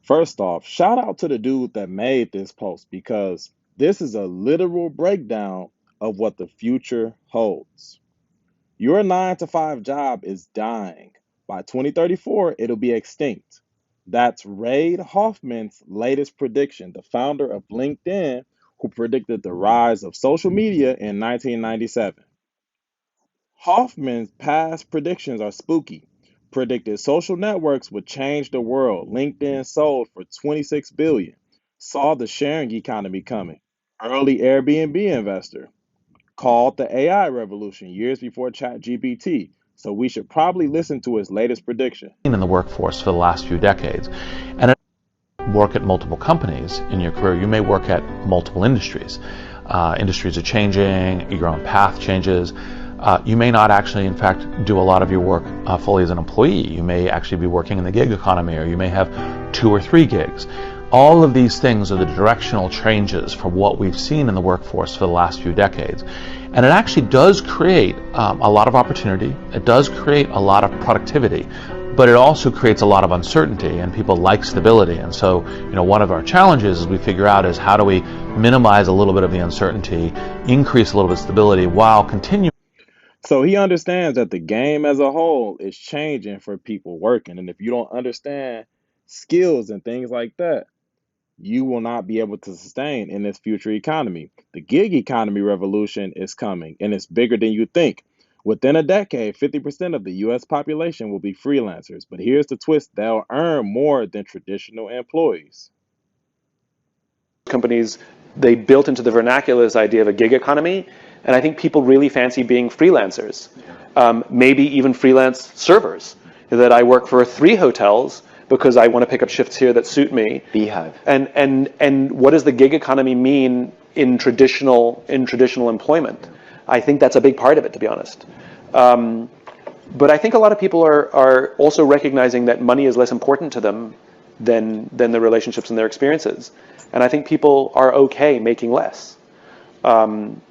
First off, shout out to the dude that made this post because this is a literal breakdown of what the future holds. Your 9 to 5 job is dying. By 2034, it'll be extinct. That's Reid Hoffman's latest prediction, the founder of LinkedIn, who predicted the rise of social media in 1997. Hoffman's past predictions are spooky. Predicted social networks would change the world. LinkedIn sold for 26 billion. Saw the sharing economy coming. Early Airbnb investor. Called the AI revolution years before ChatGPT. So we should probably listen to his latest prediction. In the workforce for the last few decades. And work at multiple companies in your career. You may work at multiple industries. Industries are changing, your own path changes. You may not actually, in fact, do a lot of your work fully as an employee. You may actually be working in the gig economy, or you may have 2 or 3 gigs. All of these things are the directional changes from what we've seen in the workforce for the last few decades. And it actually does create a lot of opportunity. It does create a lot of productivity, but it also creates a lot of uncertainty, and people like stability. And so, one of our challenges as we figure out is how do we minimize a little bit of the uncertainty, increase a little bit of stability while continuing. So he understands that the game as a whole is changing for people working. And if you don't understand skills and things like that, you will not be able to sustain in this future economy. The gig economy revolution is coming, and it's bigger than you think. Within a decade, 50% of the US population will be freelancers. But here's the twist, they'll earn more than traditional employees. Companies, they built into the vernacular this idea of a gig economy, and I think people really fancy being freelancers. Maybe even freelance servers. That I work for 3 hotels because I want to pick up shifts here that suit me. Beehive. And what does the gig economy mean in traditional employment? I think that's a big part of it, to be honest. But I think a lot of people are also recognizing that money is less important to them than the relationships and their experiences. And I think people are okay making less.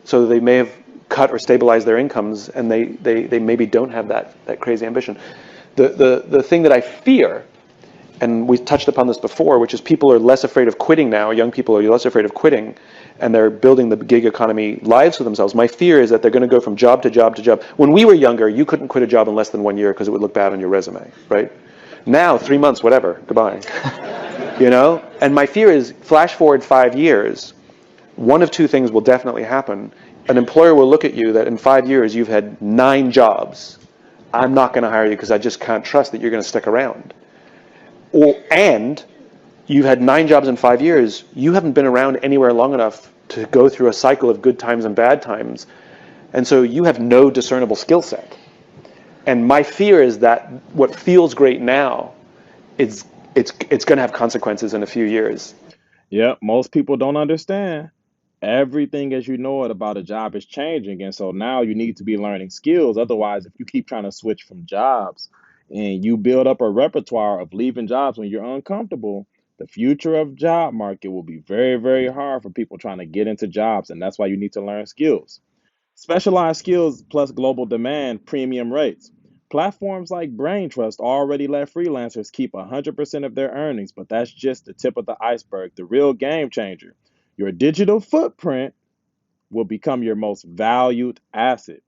So they may have cut or stabilized their incomes, and they maybe don't have that crazy ambition. The thing that I fear, and we touched upon this before, which is people are less afraid of quitting now. Young people are less afraid of quitting, and they're building the gig economy lives for themselves. My fear is that they're going to go from job to job to job. When we were younger, you couldn't quit a job in less than 1 year because it would look bad on your resume, right? Now, 3 months, whatever, goodbye. And my fear is, flash forward 5 years, one of two things will definitely happen. An employer will look at you that in 5 years you've had 9 jobs. I'm not going to hire you because I just can't trust that you're going to stick around. And you've had 9 jobs in 5 years. You haven't been around anywhere long enough to go through a cycle of good times and bad times. And so you have no discernible skill set. And my fear is that what feels great now, it's going to have consequences in a few years. Yep, most people don't understand. Everything as you know it about a job is changing. And so now you need to be learning skills. Otherwise, if you keep trying to switch from jobs and you build up a repertoire of leaving jobs when you're uncomfortable, the future of job market will be very, very hard for people trying to get into jobs. And that's why you need to learn skills. Specialized skills plus global demand, premium rates. Platforms like BrainTrust already let freelancers keep 100% of their earnings, but that's just the tip of the iceberg. The real game changer. Your digital footprint will become your most valued asset.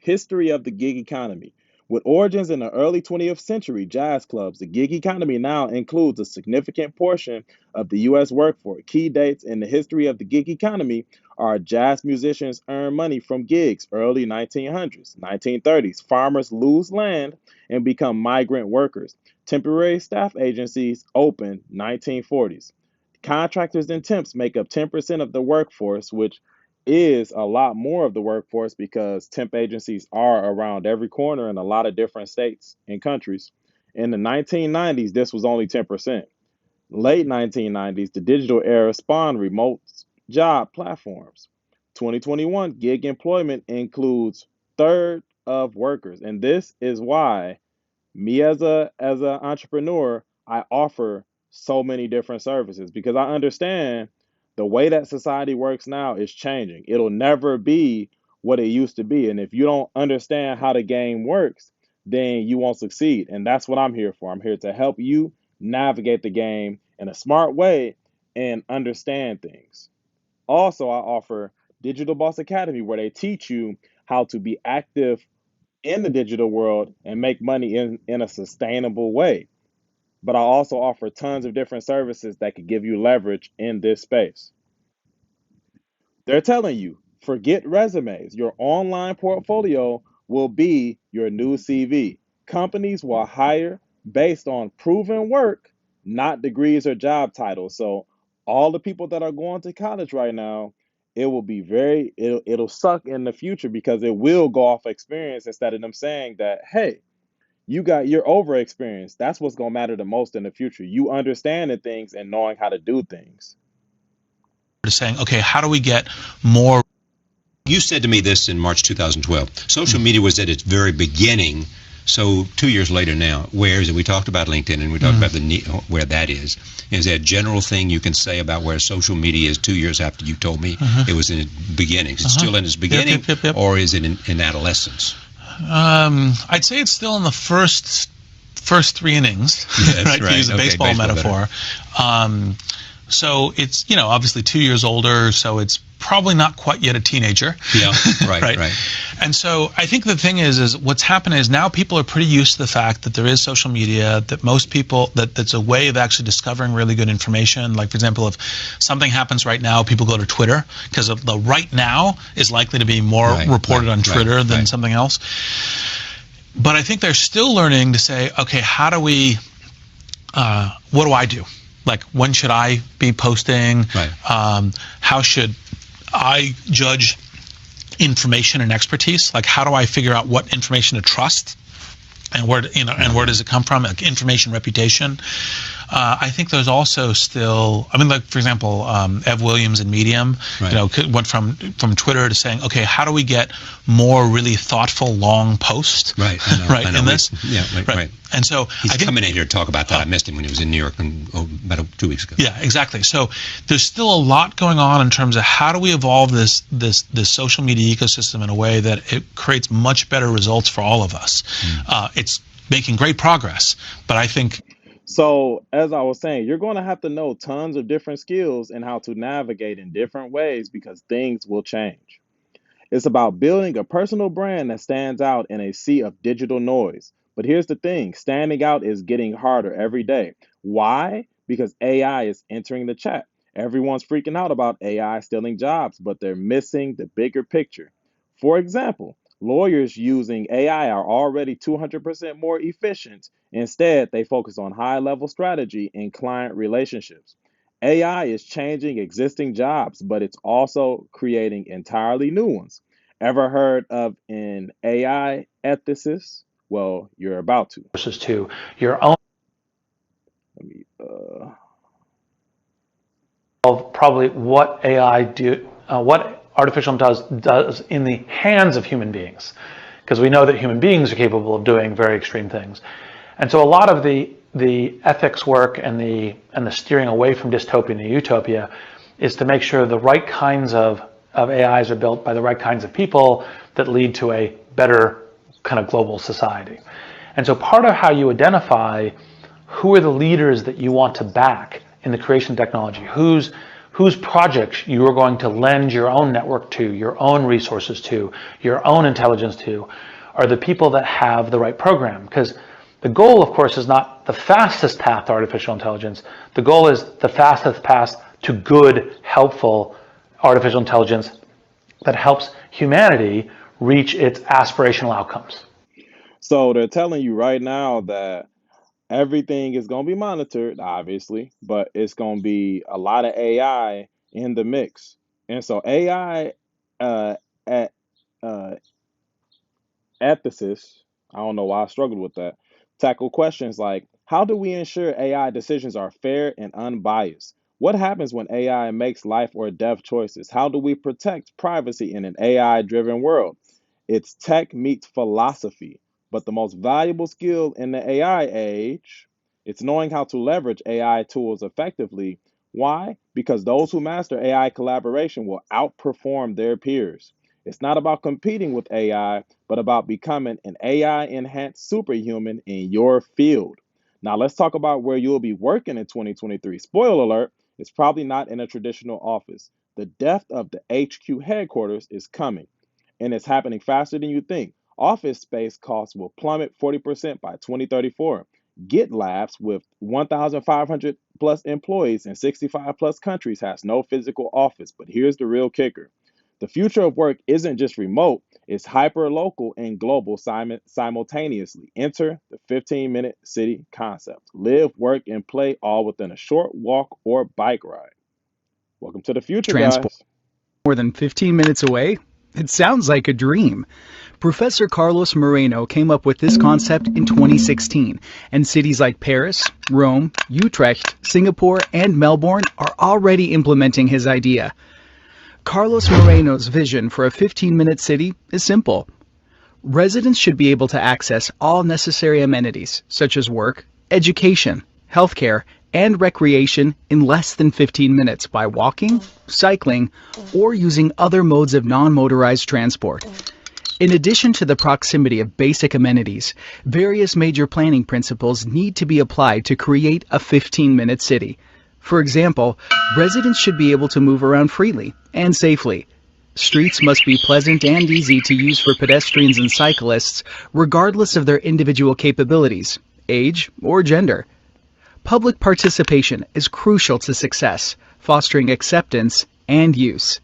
History of the gig economy. With origins in the early 20th century jazz clubs, the gig economy now includes a significant portion of the U.S. workforce. Key dates in the history of the gig economy are jazz musicians earn money from gigs, early 1900s, 1930s. Farmers lose land and become migrant workers. Temporary staff agencies open, 1940s. Contractors and temps make up 10% of the workforce, which is a lot more of the workforce because temp agencies are around every corner in a lot of different states and countries. In the 1990s, this was only 10%. Late 1990s, the digital era spawned remote job platforms. 2021, gig employment includes third of workers, and this is why me as a entrepreneur, I offer so many different services because I understand the way that society works now is changing. It'll never be what it used to be. And if you don't understand how the game works, then you won't succeed. And that's what I'm here for. I'm here to help you navigate the game in a smart way, and understand things. Also, I offer Digital Boss Academy, where they teach you how to be active in the digital world and make money in a sustainable way. But I also offer tons of different services that could give you leverage in this space. They're telling you, forget resumes. Your online portfolio will be your new CV. Companies will hire based on proven work, not degrees or job titles. So, all the people that are going to college right now, it will be it'll suck in the future because it will go off experience instead of them saying that, hey, you're over experienced. That's what's going to matter the most in the future. You understanding things and knowing how to do things. Saying, okay, how do we get more? You said to me this in March 2012. Social media was at its very beginning. So 2 years later now, where is it? We talked about LinkedIn and we talked about where that is. Is there a general thing you can say about where social media is 2 years after you told me it was in its beginnings? Is it still in its beginning, Yep. or is it in adolescence? I'd say it's still in the first three innings, right? To use a baseball metaphor. So it's, obviously 2 years older, so it's probably not quite yet a teenager. Yeah, right. And so I think the thing is what's happened is now people are pretty used to the fact that there is social media, that most people, that's a way of actually discovering really good information. Like, for example, if something happens right now, people go to Twitter, because the right now is likely to be more reported on Twitter than something else. But I think they're still learning to say, okay, how do we, what do I do? Like, when should I be posting? How should I judge information and expertise? Like, how do I figure out what information to trust, and where does it come from? Like, information reputation. I think there's also still, like, for example, Ev Williams in Medium, went from Twitter to saying, okay, how do we get more really thoughtful long posts? I know. In this. Right. And so he's coming in here to talk about that. I missed him when he was in New York about 2 weeks ago. Yeah, exactly. So there's still a lot going on in terms of how do we evolve this social media ecosystem in a way that it creates much better results for all of us. It's making great progress, but I think. So, as I was saying, you're going to have to know tons of different skills and how to navigate in different ways because things will change. It's about building a personal brand that stands out in a sea of digital noise. But here's the thing, standing out is getting harder every day. Why? Because AI is entering the chat. Everyone's freaking out about AI stealing jobs, but they're missing the bigger picture. For example, lawyers using AI are already 200% more efficient. Instead, they focus on high level strategy and client relationships. AI is changing existing jobs, but it's also creating entirely new ones. Ever heard of an AI ethicist? Well, you're about to. Versus to your own. Let me, Of probably what AI what artificial intelligence does in the hands of human beings, because we know that human beings are capable of doing very extreme things, and so a lot of the ethics work and the steering away from dystopia to utopia is to make sure the right kinds of AIs are built by the right kinds of people that lead to a better kind of global society. And so part of how you identify who are the leaders that you want to back in the creation of technology, whose projects you are going to lend your own network to, your own resources to, your own intelligence to, are the people that have the right program. Because the goal, of course, is not the fastest path to artificial intelligence. The goal is the fastest path to good, helpful artificial intelligence that helps humanity reach its aspirational outcomes. So they're telling you right now that everything is going to be monitored, obviously, but it's going to be a lot of AI in the mix. And so AI at ethicists, I don't know why I struggled with that, tackle questions like, how do we ensure AI decisions are fair and unbiased? What happens when AI makes life or death choices? How do we protect privacy in an AI-driven world? It's tech meets philosophy, but the most valuable skill in the AI age, it's knowing how to leverage AI tools effectively. Why? Because those who master AI collaboration will outperform their peers. It's not about competing with AI, but about becoming an AI enhanced superhuman in your field. Now, let's talk about where you'll be working in 2023. Spoiler alert, it's probably not in a traditional office. The death of the HQ headquarters is coming, and it's happening faster than you think. Office space costs will plummet 40% by 2034. GitLabs, with 1,500 plus employees in 65 plus countries, has no physical office. But here's the real kicker: the future of work isn't just remote, it's hyper local and global simultaneously. Enter the 15-minute city concept. Live, work, and play all within a short walk or bike ride. Welcome to the future, Transport guys. more than 15 minutes away? It sounds like a dream. Professor Carlos Moreno came up with this concept in 2016, and cities like Paris, Rome, Utrecht, Singapore, and Melbourne are already implementing his idea. Carlos Moreno's vision for a 15-minute city is simple. Residents should be able to access all necessary amenities, such as work, education, healthcare, and recreation in less than 15 minutes by walking, cycling, or using other modes of non-motorized transport. In addition to the proximity of basic amenities, various major planning principles need to be applied to create a 15-minute city. For example, residents should be able to move around freely and safely. Streets must be pleasant and easy to use for pedestrians and cyclists, regardless of their individual capabilities, age, or gender. Public participation is crucial to success, fostering acceptance and use.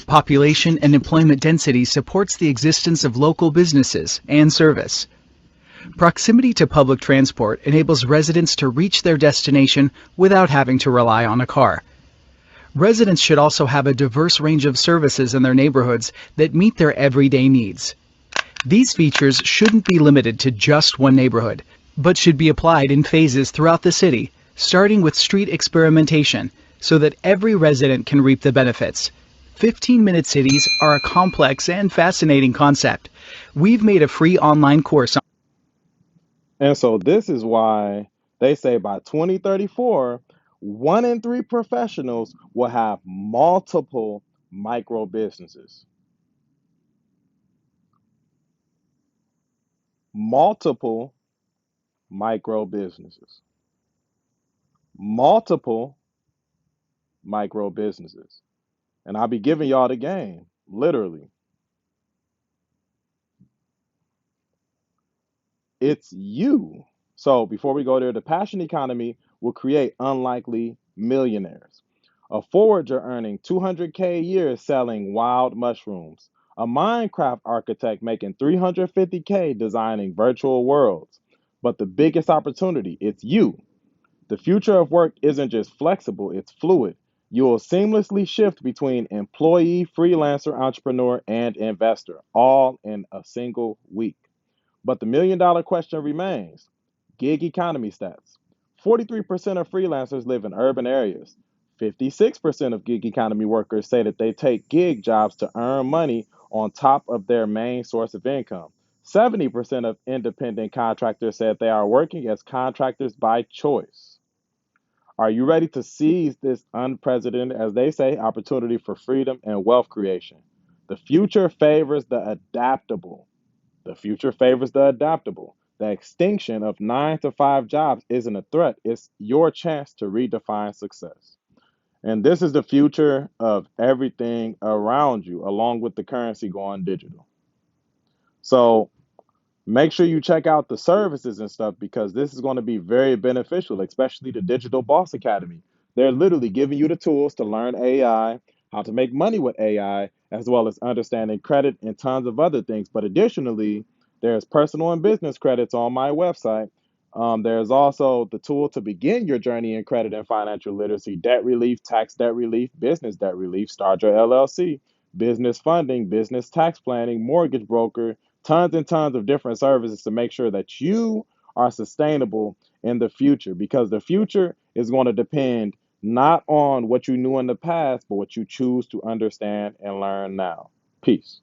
Population and employment density supports the existence of local businesses and service. Proximity to public transport enables residents to reach their destination without having to rely on a car. Residents should also have a diverse range of services in their neighborhoods that meet their everyday needs. These features shouldn't be limited to just one neighborhood, but should be applied in phases throughout the city, starting with street experimentation, so that every resident can reap the benefits. 15-minute cities are a complex and fascinating concept. We've made a free online course on And so this is why they say by 2034, 1 in 3 professionals will have multiple micro businesses. Multiple micro businesses. Multiple micro businesses. And I'll be giving y'all the game, literally. It's you. So before we go there, the passion economy will create unlikely millionaires. A forager earning 200K a year selling wild mushrooms. A Minecraft architect making 350K designing virtual worlds. But the biggest opportunity, it's you. The future of work isn't just flexible, it's fluid. You will seamlessly shift between employee, freelancer, entrepreneur, and investor, all in a single week. But the $1 million question remains: gig economy stats. 43% of freelancers live in urban areas. 56% of gig economy workers say that they take gig jobs to earn money on top of their main source of income. 70% of independent contractors said they are working as contractors by choice. Are you ready to seize this unprecedented, as they say, opportunity for freedom and wealth creation? The future favors the adaptable. The future favors the adaptable. The extinction of 9 to 5 jobs isn't a threat, it's your chance to redefine success. And this is the future of everything around you, along with the currency going digital. So make sure you check out the services and stuff, because this is going to be very beneficial, especially the Digital Boss Academy. They're literally giving you the tools to learn AI, how to make money with AI, as well as understanding credit and tons of other things. But additionally, there's personal and business credits on my website. There's also the tool to begin your journey in credit and financial literacy: debt relief, tax debt relief, business debt relief, start your LLC, business funding, business tax planning, mortgage broker, tons and tons of different services to make sure that you are sustainable in the future, because the future is going to depend not on what you knew in the past, but what you choose to understand and learn now. Peace.